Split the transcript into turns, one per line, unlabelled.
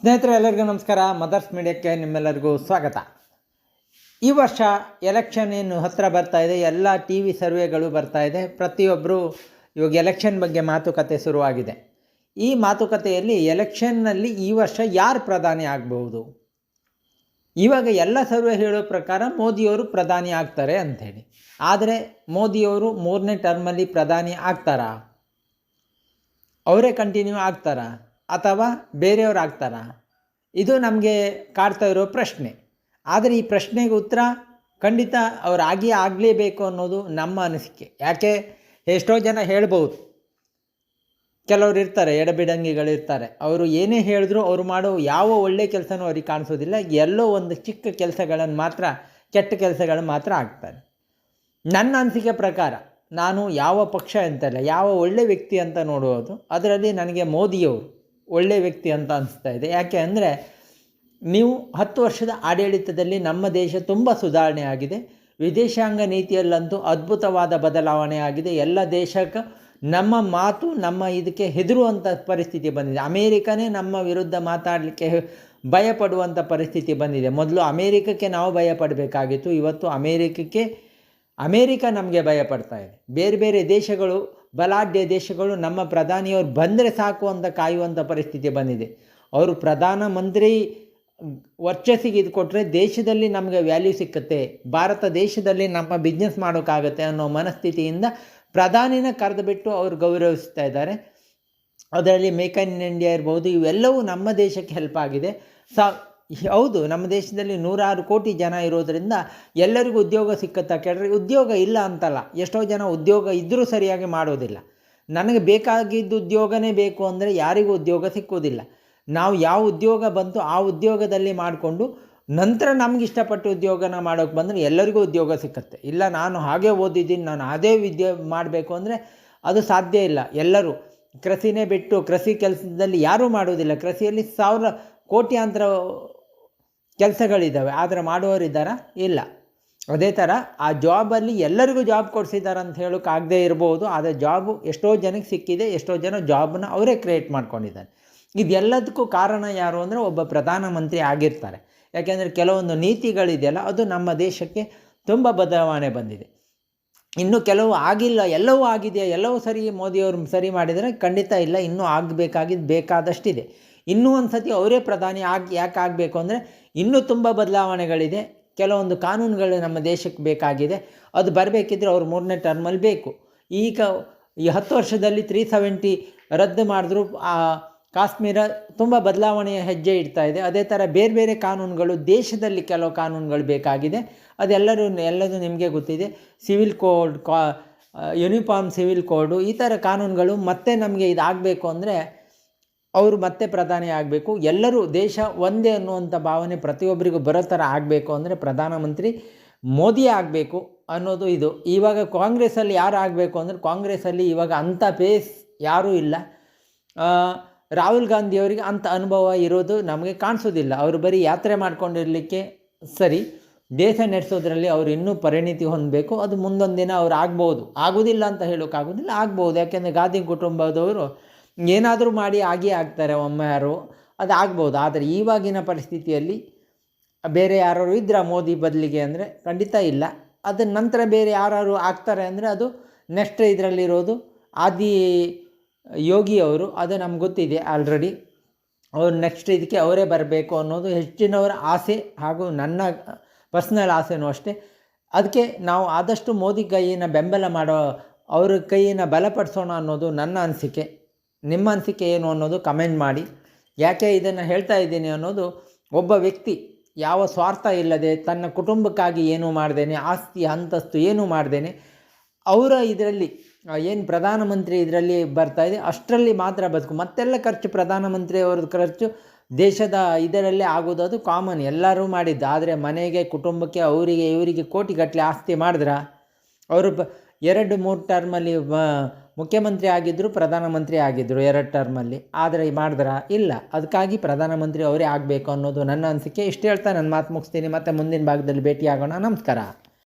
ಸ್ನೇಹಿತರೆ, ಎಲ್ಲರಿಗೂ ನಮಸ್ಕಾರ. ಮದರ್ಸ್ ಮೀಡಿಯಾಕ್ಕೆ ನಿಮ್ಮೆಲ್ಲರಿಗೂ ಸ್ವಾಗತ. ಈ ವರ್ಷ ಎಲೆಕ್ಷನ್ ಏನು ಹತ್ತಿರ ಬರ್ತಾ ಇದೆ, ಎಲ್ಲ ಟಿ ವಿ ಸರ್ವೆಗಳು ಬರ್ತಾ ಇದೆ. ಪ್ರತಿಯೊಬ್ಬರು ಇವಾಗ ಎಲೆಕ್ಷನ್ ಬಗ್ಗೆ ಮಾತುಕತೆ ಶುರುವಾಗಿದೆ. ಈ ಮಾತುಕತೆಯಲ್ಲಿ ಎಲೆಕ್ಷನ್ನಲ್ಲಿ ಈ ವರ್ಷ ಯಾರು ಪ್ರಧಾನಿ ಆಗಬಹುದು? ಇವಾಗ ಎಲ್ಲ ಸರ್ವೆ ಹೇಳೋ ಪ್ರಕಾರ ಮೋದಿಯವರು ಪ್ರಧಾನಿ ಆಗ್ತಾರೆ ಅಂಥೇಳಿ. ಆದರೆ ಮೋದಿಯವರು 3ನೇ ಟರ್ಮಲ್ಲಿ ಪ್ರಧಾನಿ ಆಗ್ತಾರಾ? ಅವರೇ ಕಂಟಿನ್ಯೂ ಆಗ್ತಾರಾ ಅಥವಾ ಬೇರೆಯವ್ರು ಆಗ್ತಾರಾ? ಇದು ನಮಗೆ ಕಾಡ್ತಾ ಇರೋ ಪ್ರಶ್ನೆ. ಆದರೆ ಈ ಪ್ರಶ್ನೆಗೆ ಉತ್ತರ ಖಂಡಿತ ಅವ್ರು ಆಗಲೇಬೇಕು ಅನ್ನೋದು ನಮ್ಮ ಅನಿಸಿಕೆ. ಯಾಕೆ, ಎಷ್ಟೋ ಜನ ಹೇಳ್ಬೋದು, ಕೆಲವರು ಇರ್ತಾರೆ, ಎಡಬಿಡಂಗಿಗಳಿರ್ತಾರೆ. ಅವರು ಏನೇ ಹೇಳಿದ್ರು ಅವ್ರು ಮಾಡೋ ಯಾವ ಒಳ್ಳೆ ಕೆಲಸನೂ ಅವ್ರಿಗೆ ಕಾಣಿಸೋದಿಲ್ಲ. ಎಲ್ಲೋ ಒಂದು ಚಿಕ್ಕ ಕೆಲಸಗಳನ್ನು ಮಾತ್ರ, ಕೆಟ್ಟ ಕೆಲಸಗಳು ಮಾತ್ರ ಆಗ್ತಾರೆ. ನನ್ನ ಅನಿಸಿಕೆ ಪ್ರಕಾರ ನಾನು ಯಾವ ಪಕ್ಷ ಅಂತಲ್ಲ, ಯಾವ ಒಳ್ಳೆ ವ್ಯಕ್ತಿ ಅಂತ ನೋಡುವುದು, ಅದರಲ್ಲಿ ನನಗೆ ಮೋದಿಯವರು ಒಳ್ಳೆ ವ್ಯಕ್ತಿ ಅಂತ ಅನಿಸ್ತಾ ಇದೆ. ಯಾಕೆ ಅಂದರೆ, ನೀವು 10 ವರ್ಷದ ಆಡಳಿತದಲ್ಲಿ ನಮ್ಮ ದೇಶ ತುಂಬ ಸುಧಾರಣೆ ಆಗಿದೆ. ವಿದೇಶಾಂಗ ನೀತಿಯಲ್ಲಂತೂ ಅದ್ಭುತವಾದ ಬದಲಾವಣೆ ಆಗಿದೆ. ಎಲ್ಲ ದೇಶಕ್ಕೆ ನಮ್ಮ ಮಾತು, ನಮ್ಮ ಇದಕ್ಕೆ ಹೆದರುವಂಥ ಪರಿಸ್ಥಿತಿ ಬಂದಿದೆ. ಅಮೇರಿಕನೇ ನಮ್ಮ ವಿರುದ್ಧ ಮಾತಾಡಲಿಕ್ಕೆ ಭಯಪಡುವಂಥ ಪರಿಸ್ಥಿತಿ ಬಂದಿದೆ. ಮೊದಲು ಅಮೇರಿಕಕ್ಕೆ ನಾವು ಭಯಪಡಬೇಕಾಗಿತ್ತು, ಇವತ್ತು ಅಮೇರಿಕ ನಮಗೆ ಭಯಪಡ್ತಾ ಇದೆ. ಬೇರೆ ಬೇರೆ ದೇಶಗಳು, ಬಲಾಢ್ಯ ದೇಶಗಳು ನಮ್ಮ ಪ್ರಧಾನಿಯವರು ಬಂದರೆ ಸಾಕು ಅಂತ ಕಾಯುವಂಥ ಪರಿಸ್ಥಿತಿ ಬಂದಿದೆ. ಅವರು ಪ್ರಧಾನಮಂತ್ರಿ ವರ್ಚಸ್ಸಿಗೆ ಇದು ಕೊಟ್ಟರೆ ದೇಶದಲ್ಲಿ ನಮಗೆ ವ್ಯಾಲ್ಯೂ ಸಿಕ್ಕುತ್ತೆ, ಭಾರತ ದೇಶದಲ್ಲಿ ನಮ್ಮ ಬಿಸ್ನೆಸ್ ಮಾಡೋಕ್ಕಾಗತ್ತೆ ಅನ್ನೋ ಮನಸ್ಥಿತಿಯಿಂದ ಪ್ರಧಾನಿನ ಕರೆದು ಬಿಟ್ಟು ಅವರು ಗೌರವಿಸ್ತಾ ಇದ್ದಾರೆ. ಅದರಲ್ಲಿ ಮೇಕ್ ಇನ್ ಇಂಡಿಯಾ ಇರ್ಬೋದು, ಇವೆಲ್ಲವೂ ನಮ್ಮ ದೇಶಕ್ಕೆ ಹೆಲ್ಪ್ ಆಗಿದೆ. ಹೌದು, ನಮ್ಮ ದೇಶದಲ್ಲಿ 106 ಕೋಟಿ ಜನ ಇರೋದರಿಂದ ಎಲ್ಲರಿಗೂ ಉದ್ಯೋಗ ಸಿಕ್ಕತ್ತಾ ಕೇಳಿದ್ರೆ ಉದ್ಯೋಗ ಇಲ್ಲ ಅಂತಲ್ಲ. ಎಷ್ಟೋ ಜನ ಉದ್ಯೋಗ ಇದ್ದರೂ ಸರಿಯಾಗಿ ಮಾಡೋದಿಲ್ಲ. ನನಗೆ ಬೇಕಾಗಿದ್ದು ಉದ್ಯೋಗನೇ ಬೇಕು ಅಂದರೆ ಯಾರಿಗೂ ಉದ್ಯೋಗ ಸಿಕ್ಕೋದಿಲ್ಲ. ನಾವು ಯಾವ ಉದ್ಯೋಗ ಬಂತು ಆ ಉದ್ಯೋಗದಲ್ಲಿ ಮಾಡಿಕೊಂಡು ನಂತರ ನಮ್ಗೆ ಇಷ್ಟಪಟ್ಟು ಉದ್ಯೋಗನ ಮಾಡೋಕ್ಕೆ ಬಂದರೆ ಎಲ್ಲರಿಗೂ ಉದ್ಯೋಗ ಸಿಕ್ಕತ್ತೆ. ಇಲ್ಲ, ನಾನು ಹಾಗೆ ಓದಿದ್ದೀನಿ, ನಾನು ಅದೇ ಮಾಡಬೇಕು ಅಂದರೆ ಅದು ಸಾಧ್ಯ ಇಲ್ಲ. ಎಲ್ಲರೂ ಕೃಷಿನೇ ಬಿಟ್ಟು ಕೃಷಿ ಕೆಲಸದಲ್ಲಿ ಯಾರೂ ಮಾಡೋದಿಲ್ಲ. ಕೃಷಿಯಲ್ಲಿ 1000 ಕೋಟ್ಯಾಂತರ ಕೆಲಸಗಳಿದ್ದಾವೆ, ಆದರೆ ಮಾಡುವವರಿದ್ದಾರಾ? ಇಲ್ಲ. ಅದೇ ಥರ ಆ ಜಾಬಲ್ಲಿ ಎಲ್ಲರಿಗೂ ಜಾಬ್ ಕೊಡಿಸಿದ್ದಾರೆ ಅಂತ ಹೇಳೋಕ್ಕಾಗದೇ ಇರ್ಬೋದು, ಆದರೆ ಜಾಬು ಎಷ್ಟೋ ಜನಕ್ಕೆ ಸಿಕ್ಕಿದೆ. ಎಷ್ಟೋ ಜನ ಜಾಬನ್ನ ಅವರೇ ಕ್ರಿಯೇಟ್ ಮಾಡ್ಕೊಂಡಿದ್ದಾರೆ. ಇದೆಲ್ಲದಕ್ಕೂ ಕಾರಣ ಯಾರು ಅಂದರೆ ಒಬ್ಬ ಪ್ರಧಾನಮಂತ್ರಿ ಆಗಿರ್ತಾರೆ. ಯಾಕೆಂದರೆ ಕೆಲವೊಂದು ನೀತಿಗಳಿದೆಯಲ್ಲ, ಅದು ನಮ್ಮ ದೇಶಕ್ಕೆ ತುಂಬ ಬದಲಾವಣೆ ಬಂದಿದೆ. ಇನ್ನೂ ಕೆಲವು ಆಗಿಲ್ಲ, ಎಲ್ಲವೂ ಆಗಿದೆಯಾ, ಎಲ್ಲವೂ ಸರಿ ಮೋದಿಯವರು ಸರಿ ಮಾಡಿದರೆ ಖಂಡಿತ ಇಲ್ಲ. ಇನ್ನೂ ಬೇಕಾದಷ್ಟಿದೆ. ಇನ್ನೂ ಒಂದು ಸತಿ ಅವರೇ ಪ್ರಧಾನಿ ಯಾಕೆ ಆಗಬೇಕು ಅಂದರೆ ಇನ್ನೂ ತುಂಬ ಬದಲಾವಣೆಗಳಿದೆ. ಕೆಲವೊಂದು ಕಾನೂನುಗಳು ನಮ್ಮ ದೇಶಕ್ಕೆ ಬೇಕಾಗಿದೆ. ಅದು ಬರಬೇಕಿದ್ರೆ ಅವ್ರು 3ನೇ ಟರ್ಮಲ್ಲಿ ಬೇಕು. ಈಗ ಈ 10 ವರ್ಷದಲ್ಲಿ 370 ರದ್ದು ಮಾಡಿದ್ರು. ಕಾಶ್ಮೀರ ತುಂಬ ಬದಲಾವಣೆಯ ಹೆಜ್ಜೆ ಇಡ್ತಾ ಇದೆ. ಅದೇ ಥರ ಬೇರೆ ಬೇರೆ ಕಾನೂನುಗಳು, ದೇಶದಲ್ಲಿ ಕೆಲವು ಕಾನೂನುಗಳು ಬೇಕಾಗಿದೆ. ಎಲ್ಲದೂ ನಿಮಗೆ ಗೊತ್ತಿದೆ. ಸಿವಿಲ್ ಕೋಡ್, ಯೂನಿಫಾರ್ಮ್ ಸಿವಿಲ್ ಕೋಡು, ಈ ಥರ ಕಾನೂನುಗಳು ಮತ್ತೆ ನಮಗೆ ಇದಾಗಬೇಕು ಅಂದರೆ ಅವರು ಮತ್ತೆ ಪ್ರಧಾನಿ ಆಗಬೇಕು. ಎಲ್ಲರೂ ದೇಶ ಒಂದೇ ಅನ್ನುವಂಥ ಭಾವನೆ ಪ್ರತಿಯೊಬ್ಬರಿಗೂ ಬರೋ ಥರ ಆಗಬೇಕು ಅಂದರೆ ಪ್ರಧಾನಮಂತ್ರಿ ಮೋದಿ ಆಗಬೇಕು ಅನ್ನೋದು ಇದು. ಇವಾಗ ಕಾಂಗ್ರೆಸ್ಸಲ್ಲಿ ಯಾರು ಆಗಬೇಕು ಅಂದರೆ, ಕಾಂಗ್ರೆಸ್ಸಲ್ಲಿ ಇವಾಗ ಅಂಥ ಪೇಸ್ ಯಾರೂ ಇಲ್ಲ. ರಾಹುಲ್ ಗಾಂಧಿಯವರಿಗೆ ಅಂಥ ಅನುಭವ ಇರೋದು ನಮಗೆ ಕಾಣಿಸೋದಿಲ್ಲ. ಅವರು ಬರೀ ಯಾತ್ರೆ ಮಾಡ್ಕೊಂಡಿರಲಿಕ್ಕೆ ಸರಿ, ದೇಶ ನಡೆಸೋದ್ರಲ್ಲಿ ಅವರು ಇನ್ನೂ ಪರಿಣಿತಿ ಹೊಂದಬೇಕು. ಅದು ಮುಂದೊಂದು ದಿನ ಅವ್ರು ಆಗ್ಬೋದು, ಆಗೋದಿಲ್ಲ ಅಂತ ಹೇಳೋಕ್ಕಾಗೋದಿಲ್ಲ, ಆಗ್ಬೋದು. ಯಾಕೆಂದರೆ ಗಾಂಧಿ ಕುಟುಂಬದವರು ಏನಾದರೂ ಮಾಡಿ ಆಗ್ತಾರೆ ಒಮ್ಮೆ ಯಾರು, ಅದು ಆಗ್ಬೋದು. ಆದರೆ ಇವಾಗಿನ ಪರಿಸ್ಥಿತಿಯಲ್ಲಿ ಬೇರೆ ಯಾರು ಇದ್ದರೆ ಮೋದಿ ಬದಲಿಗೆ ಅಂದರೆ ಖಂಡಿತ ಇಲ್ಲ. ಅದರ ನಂತರ ಬೇರೆ ಯಾರು ಆಗ್ತಾರೆ ಅಂದರೆ ಅದು ನೆಕ್ಸ್ಟ್ ಇದರಲ್ಲಿರೋದು ಆದಿ ಯೋಗಿ ಅವರು. ಅದು ನಮ್ಗೆ ಗೊತ್ತಿದೆ ಆಲ್ರೆಡಿ. ಅವರು ನೆಕ್ಸ್ಟ್ ಇದಕ್ಕೆ ಅವರೇ ಬರಬೇಕು ಅನ್ನೋದು ಹೆಚ್ಚಿನವರ ಆಸೆ, ಹಾಗೂ ನನ್ನ ಪರ್ಸ್ನಲ್ ಆಸೆನೂ ಅಷ್ಟೇ. ಅದಕ್ಕೆ ನಾವು ಆದಷ್ಟು ಮೋದಿ ಕೈಯನ್ನು ಬೆಂಬಲ ಮಾಡೋ, ಅವ್ರ ಕೈಯನ್ನು ಬಲಪಡಿಸೋಣ ಅನ್ನೋದು ನನ್ನ ಅನಿಸಿಕೆ. ನಿಮ್ಮ ಅನಿಸಿಕೆ ಏನು ಅನ್ನೋದು ಕಮೆಂಟ್ ಮಾಡಿ. ಯಾಕೆ ಇದನ್ನು ಹೇಳ್ತಾ ಇದ್ದೀನಿ ಅನ್ನೋದು, ಒಬ್ಬ ವ್ಯಕ್ತಿ ಯಾವ ಸ್ವಾರ್ಥ ಇಲ್ಲದೆ ತನ್ನ ಕುಟುಂಬಕ್ಕಾಗಿ ಏನೂ ಮಾಡ್ದೇನೆ, ಆಸ್ತಿ ಅಂತಸ್ತು ಏನೂ ಮಾಡ್ದೇನೆ, ಅವರ ಇದರಲ್ಲಿ ಏನು ಪ್ರಧಾನಮಂತ್ರಿ ಇದರಲ್ಲಿ ಬರ್ತಾಯಿದೆ ಅಷ್ಟರಲ್ಲಿ ಮಾತ್ರ ಬದುಕು. ಮತ್ತೆಲ್ಲ ಖರ್ಚು ಪ್ರಧಾನಮಂತ್ರಿ ಅವ್ರದ್ದು ಖರ್ಚು ದೇಶದ ಇದರಲ್ಲೇ ಆಗೋದು, ಅದು ಕಾಮನ್, ಎಲ್ಲರೂ ಮಾಡಿದ್ದು. ಆದರೆ ಮನೆಗೆ, ಕುಟುಂಬಕ್ಕೆ, ಇವರಿಗೆ ಕೋಟಿಗಟ್ಟಲೆ ಆಸ್ತಿ ಮಾಡಿದ್ರ? ಅವರು 2-3 ಟರ್ಮಲ್ಲಿ ಮುಖ್ಯಮಂತ್ರಿ ಆಗಿದ್ದರು, ಪ್ರಧಾನಮಂತ್ರಿ ಆಗಿದ್ದರು 2 ಟರ್ಮಲ್ಲಿ. ಆದರೆ ಮಾಡಿದ್ರ? ಇಲ್ಲ. ಅದಕ್ಕಾಗಿ ಪ್ರಧಾನಮಂತ್ರಿ ಅವರೇ ಆಗಬೇಕು ಅನ್ನೋದು ನನ್ನ ಅನಿಸಿಕೆ. ಇಷ್ಟು ಹೇಳ್ತಾ ನನ್ನ ಮಾತು ಮುಗಿಸ್ತೀನಿ. ಮತ್ತೆ ಮುಂದಿನ ಭಾಗದಲ್ಲಿ ಭೇಟಿಯಾಗೋಣ. ನಮಸ್ಕಾರ.